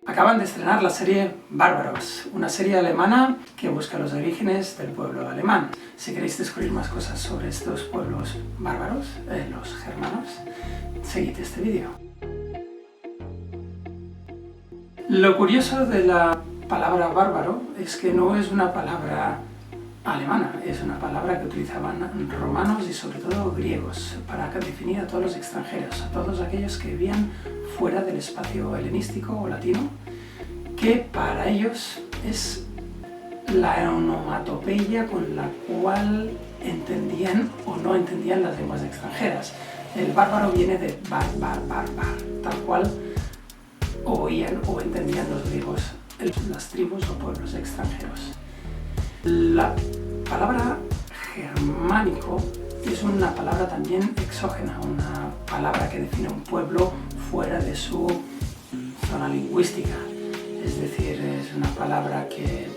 Acaban de estrenar la serie Bárbaros, una serie alemana que busca los orígenes del pueblo alemán. Si queréis descubrir más cosas sobre estos pueblos bárbaros, los germanos, seguid este vídeo. Lo curioso de la palabra bárbaro es que no es una palabra alemana, es una palabra que utilizaban romanos y sobre todo griegos para definir a todos los extranjeros, a todos aquellos que vivían fuera del espacio helenístico o latino, que para ellos es la onomatopeya con la cual entendían o no entendían las lenguas extranjeras. El bárbaro viene de bar, tal cual oían o entendían los griegos, las tribus o pueblos extranjeros. La palabra germánico es una palabra también exógena, una palabra que define un pueblo fuera de su zona lingüística. Es decir, es una palabra que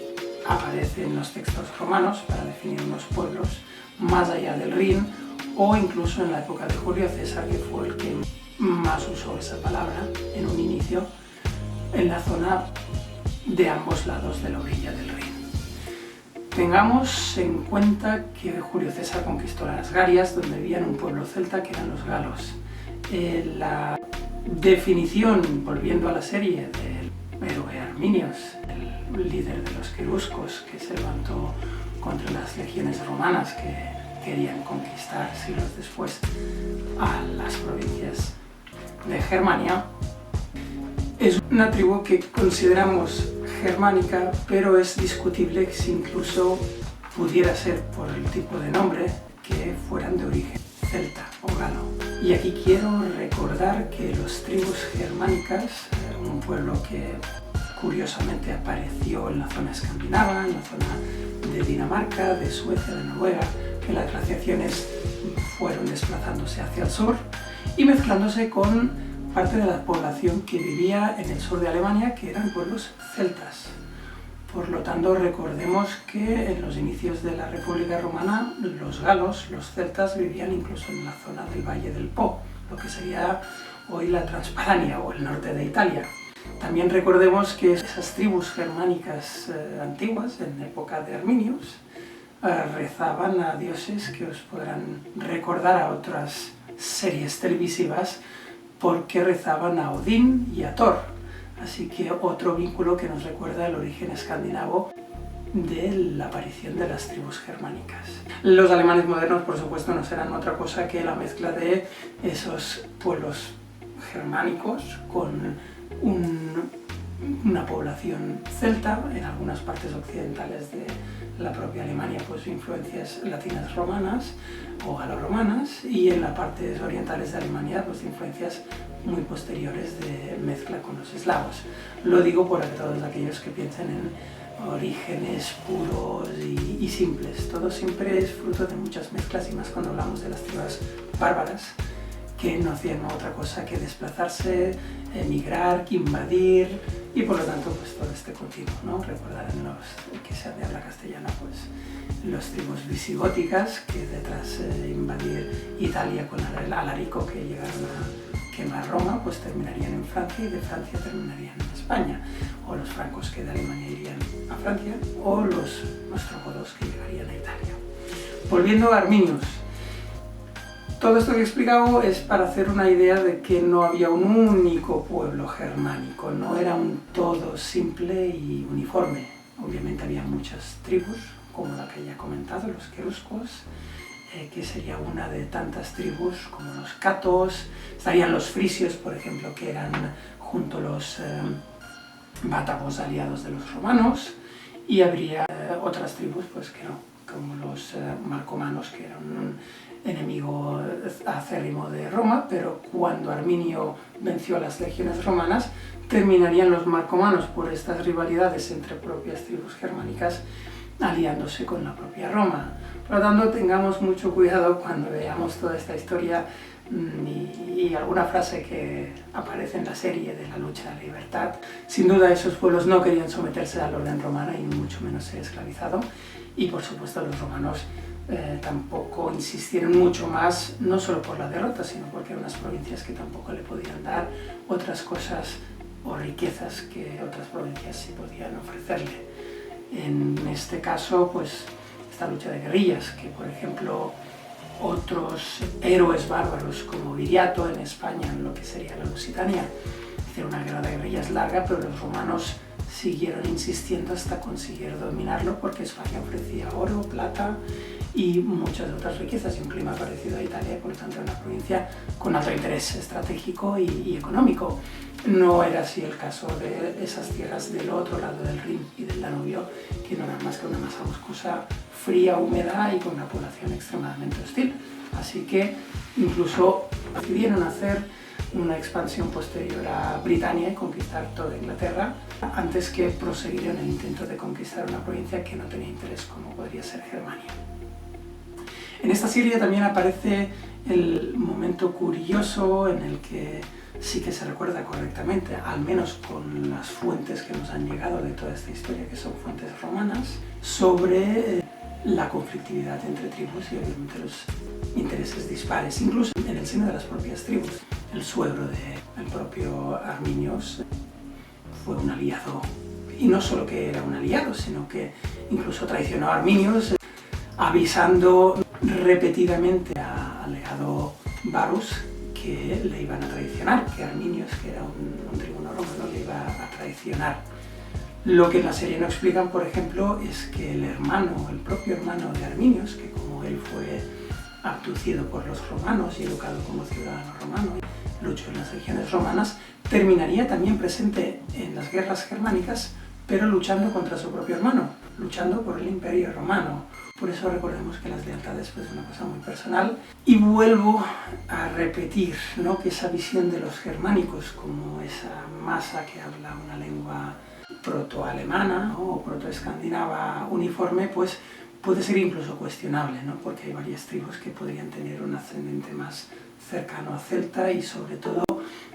aparece en los textos romanos para definir unos pueblos más allá del Rin, o incluso en la época de Julio César, que fue el que más usó esa palabra en un inicio en la zona de ambos lados de la orilla del Rin. Tengamos en cuenta que Julio César conquistó las Galias, donde vivían un pueblo celta que eran los galos. La definición, volviendo a la serie, del héroe Arminios, el líder de los queruscos que se levantó contra las legiones romanas que querían conquistar siglos después a las provincias de Germania, es una tribu que consideramos germánica, pero es discutible si incluso pudiera ser por el tipo de nombre que fueran de origen celta o galo. Y aquí quiero recordar que los tribus germánicas, un pueblo que curiosamente apareció en la zona escandinava, en la zona de Dinamarca, de Suecia, de Noruega, que las glaciaciones fueron desplazándose hacia el sur y mezclándose con parte de la población que vivía en el sur de Alemania, que eran pueblos celtas. Por lo tanto, recordemos que en los inicios de la República Romana, los galos, los celtas, vivían incluso en la zona del Valle del Po, lo que sería hoy la Transpadania o el norte de Italia. También recordemos que esas tribus germánicas antiguas, en época de Arminios, rezaban a dioses que os podrán recordar a otras series televisivas, porque rezaban a Odín y a Thor. Así que otro vínculo que nos recuerda el origen escandinavo de la aparición de las tribus germánicas. Los alemanes modernos, por supuesto, no serán otra cosa que la mezcla de esos pueblos germánicos con una población celta, en algunas partes occidentales de la propia Alemania, pues influencias latinas romanas o galorromanas, y en las partes orientales de Alemania, pues influencias muy posteriores de mezcla con los eslavos. Lo digo por todos aquellos que piensan en orígenes puros y simples. Todo siempre es fruto de muchas mezclas, y más cuando hablamos de las tribus bárbaras, que no hacían otra cosa que desplazarse, emigrar, invadir, y por lo tanto pues todo este continuo, ¿no? Recordarán los que sean de habla castellana, pues las tribus visigóticas que tras invadir Italia con Alarico, que llegaron a quemar Roma, pues terminarían en Francia, y de Francia terminarían en España, o los francos que de Alemania irían a Francia, o los ostrogodos que llegarían a Italia. Volviendo a Arminios, todo esto que he explicado es para hacer una idea de que no había un único pueblo germánico, no era un todo simple y uniforme. Obviamente había muchas tribus, como la que ya he comentado, los queruscos, que sería una de tantas tribus como los catos. Estarían los frisios, por ejemplo, que eran junto a los bátavos aliados de los romanos, y habría otras tribus pues que no, como los marcomanos, que eran un enemigo acérrimo de Roma, pero cuando Arminio venció a las legiones romanas, terminarían los marcomanos, por estas rivalidades entre propias tribus germánicas, aliándose con la propia Roma. Por lo tanto, tengamos mucho cuidado cuando veamos toda esta historia y alguna frase que aparece en la serie de la lucha de la libertad. Sin duda, esos pueblos no querían someterse al orden romano y mucho menos ser esclavizados, y por supuesto los romanos tampoco insistieron mucho más, no solo por la derrota, sino porque eran unas provincias que tampoco le podían dar otras cosas o riquezas que otras provincias sí podían ofrecerle. En este caso, pues, esta lucha de guerrillas, que por ejemplo otros héroes bárbaros como Viriato en España, en lo que sería la Lusitania, hicieron una guerra de guerrillas larga, pero los romanos siguieron insistiendo hasta conseguir dominarlo, porque España ofrecía oro, plata y muchas otras riquezas y un clima parecido a Italia, por lo tanto era una provincia con alto interés estratégico y económico. No era así el caso de esas tierras del otro lado del Rin y del Danubio, que no eran más que una masa boscosa fría, húmeda y con una población extremadamente hostil. Así que incluso decidieron hacer una expansión posterior a Britania y conquistar toda Inglaterra, antes que proseguir en el intento de conquistar una provincia que no tenía interés, como podría ser Germania. En esta serie también aparece el momento curioso en el que sí que se recuerda correctamente, al menos con las fuentes que nos han llegado de toda esta historia, que son fuentes romanas, sobre la conflictividad entre tribus y obviamente los intereses dispares, incluso en el seno de las propias tribus. El suegro del propio Arminios fue un aliado, y no solo que era un aliado, sino que incluso traicionó a Arminios, avisando repetidamente al legado Varus que le iban a traicionar, que Arminios, que era un tribuno romano, le iba a traicionar. Lo que en la serie no explican, por ejemplo, es que el propio hermano de Arminios, que como él fue abducido por los romanos y educado como ciudadano romano, luchó en las legiones romanas, terminaría también presente en las guerras germánicas, pero luchando contra su propio hermano, luchando por el Imperio Romano. Por eso recordemos que las lealtades pues, es una cosa muy personal. Y vuelvo a repetir, ¿no?, que esa visión de los germánicos como esa masa que habla una lengua proto-alemana, ¿no?, o proto-escandinava uniforme, pues puede ser incluso cuestionable, ¿no?, porque hay varias tribus que podrían tener un ascendente más cercano a celta y sobre todo,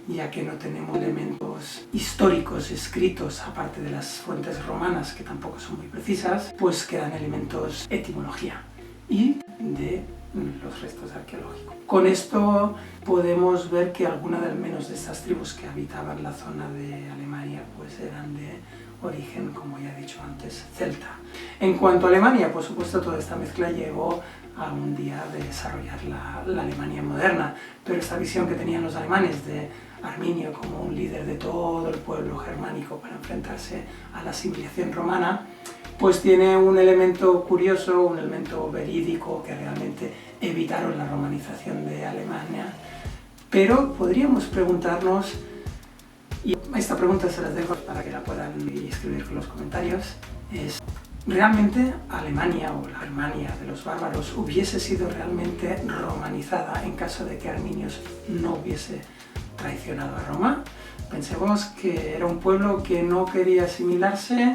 ya que no tenemos elementos históricos escritos, aparte de las fuentes romanas, que tampoco son muy precisas, pues quedan elementos de etimología y de los restos arqueológicos. Con esto podemos ver que algunas al menos de estas tribus que habitaban la zona de Alemania pues eran de origen, como ya he dicho antes, celta. En cuanto a Alemania, por supuesto, toda esta mezcla llevó a un día de desarrollar la Alemania moderna, pero esta visión que tenían los alemanes de Arminio como un líder de todo el pueblo germánico para enfrentarse a la civilización romana, pues tiene un elemento curioso, un elemento verídico, que realmente evitaron la romanización de Alemania. Pero podríamos preguntarnos, y esta pregunta se las dejo para que la puedan escribir con los comentarios, es: ¿realmente Alemania o la Germania de los bárbaros hubiese sido realmente romanizada en caso de que Arminios no hubiese traicionado a Roma? Pensemos que era un pueblo que no quería asimilarse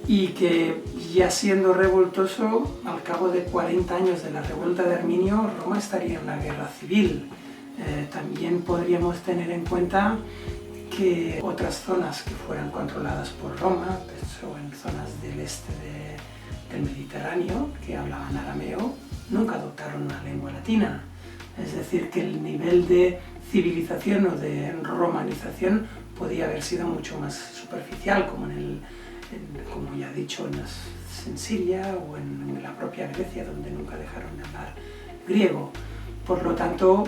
y que, ya siendo revoltoso, al cabo de 40 años de la revuelta de Arminio, Roma estaría en la guerra civil. También podríamos tener en cuenta que otras zonas que fueran controladas por Roma, o en zonas del este del Mediterráneo, que hablaban arameo, nunca adoptaron una lengua latina. Es decir, que el nivel de civilización o de romanización podía haber sido mucho más superficial, como como ya he dicho, en Siria o en la propia Grecia, donde nunca dejaron de hablar griego. Por lo tanto,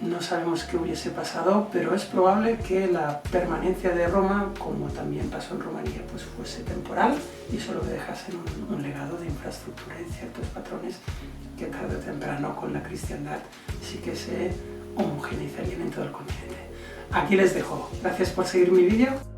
no sabemos qué hubiese pasado, pero es probable que la permanencia de Roma, como también pasó en Rumanía, pues fuese temporal y solo dejasen un legado de infraestructura y ciertos patrones que tarde o temprano con la cristiandad sí que se homogeneizarían en todo el continente. Aquí les dejo. Gracias por seguir mi vídeo.